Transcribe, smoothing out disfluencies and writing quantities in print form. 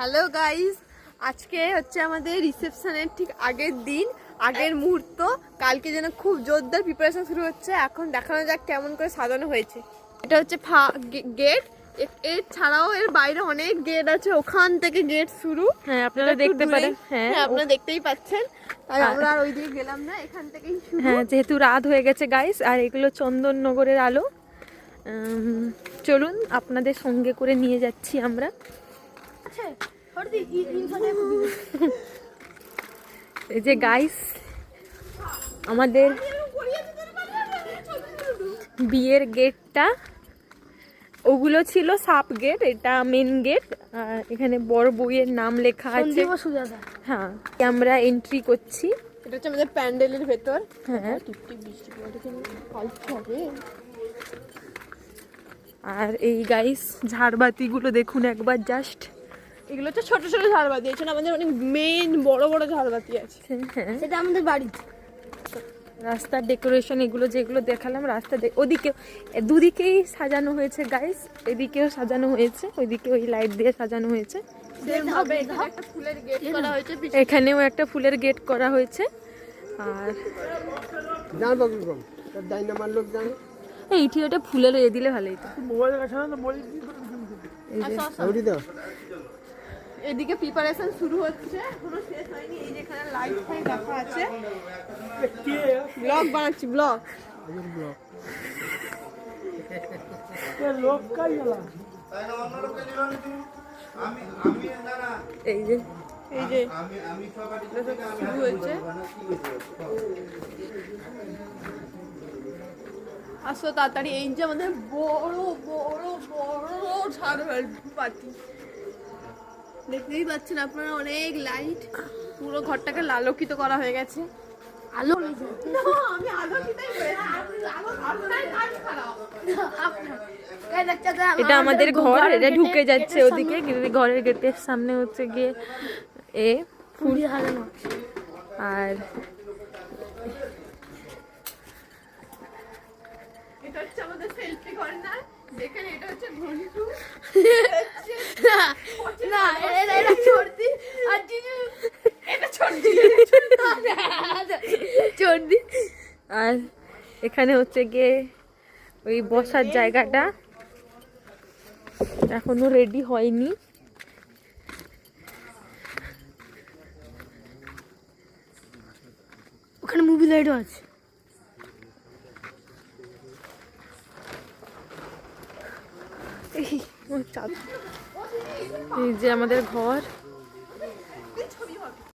Hello guys, আজকে হচ্ছে আমাদের রিসেপশনের ঠিক আগের দিন, আগের মুহূর্ত। কালকে যেন খুব জোরদার প্রিপারেশন শুরু হচ্ছে। এখন দেখানো যাক কেমন করে সাজানো হয়েছে। এটা হচ্ছে গেট, এর ছাড়াও এর বাইরে অনেক গেট আছে, ওখান থেকে গেট শুরু। হ্যাঁ, আপনারা দেখতে পারেন। হ্যাঁ, আপনারা দেখতেই পাচ্ছেন। তাই আমরা আর ওই দিকে গেলাম না, এখান থেকেই শুরু। হ্যাঁ, যেহেতু রাত হয়ে গেছে গাইস, আর এগুলো চন্দননগরের আলো। চলুন আপনাদের সঙ্গে করে নিয়ে যাচ্ছি আমরা। এই যে গাইস, আমাদের বিয়ের গেটটা, ওগুলো ছিল সাপ গেট, এটা মেন গেট। আর এখানে বড় বউয়ের নাম লেখা আছে। হ্যাঁ, আমরা এন্ট্রি করছি। এটা হচ্ছে আমাদের প্যান্ডেলের ভেতর। হ্যাঁ, আর এই গাইস ঝাড়বাতিগুলো দেখুন একবার জাস্ট। এগুলো হচ্ছে ছোট ছোট ঝাড়বাতি, এছাড়া আমাদের অনেক মেন বড় বড় ঝাড়বাতি আছে। হ্যাঁ, সেটা আমাদের বাড়িতে। রাস্তার ডেকোরেশন এগুলো যেগুলো দেখালাম, ওদিকে দুদিকেই সাজানো হয়েছে গাইস। এদিকেও সাজানো হয়েছে, ওইদিকে ওই লাইট দিয়ে সাজানো হয়েছে। এখানেও একটা ফুলের গেট করা হয়েছে। আর এইটি ওটা ফুলের এ দিলে ভালোই তো। এদিকে প্রিপারেশন শুরু হচ্ছে, এখনো শেষ হয়নি। এই যে এখানে লাইট ফাইট রাখা আছে। ব্লগ বানাচ্ছি, ব্লগ। এই যে এই যে শুরু হয়েছে। আসো তাড়াতাড়ি। এই যে আমাদের বড় বড় বড় ঝাড়বাতি, দেখতেই পাচ্ছেন আপনারা, অনেক লাইট, পুরো ঘরটাকে আলোকিত করা হয়ে গেছে। আলো আমি আলোকিতই এটা আমাদের ঘর, এটা ঢুকে যাচ্ছে ওদিকে। ঘরের গেটের সামনে হচ্ছে গিয়ে ফুল হারানো। আর এটা হচ্ছে আমাদের সেলফি কর্নার। দেখেন, এটা হচ্ছে ঘন্টু। না, এটা চর্দি। আর এটা চর্দি। চর্দি। আর এখানে হচ্ছে গিয়ে ওই বসার জায়গাটা এখনো রেডি হয়নি। ওখানে মুভি লাইটও আছে। এই যে আমাদের ঘর।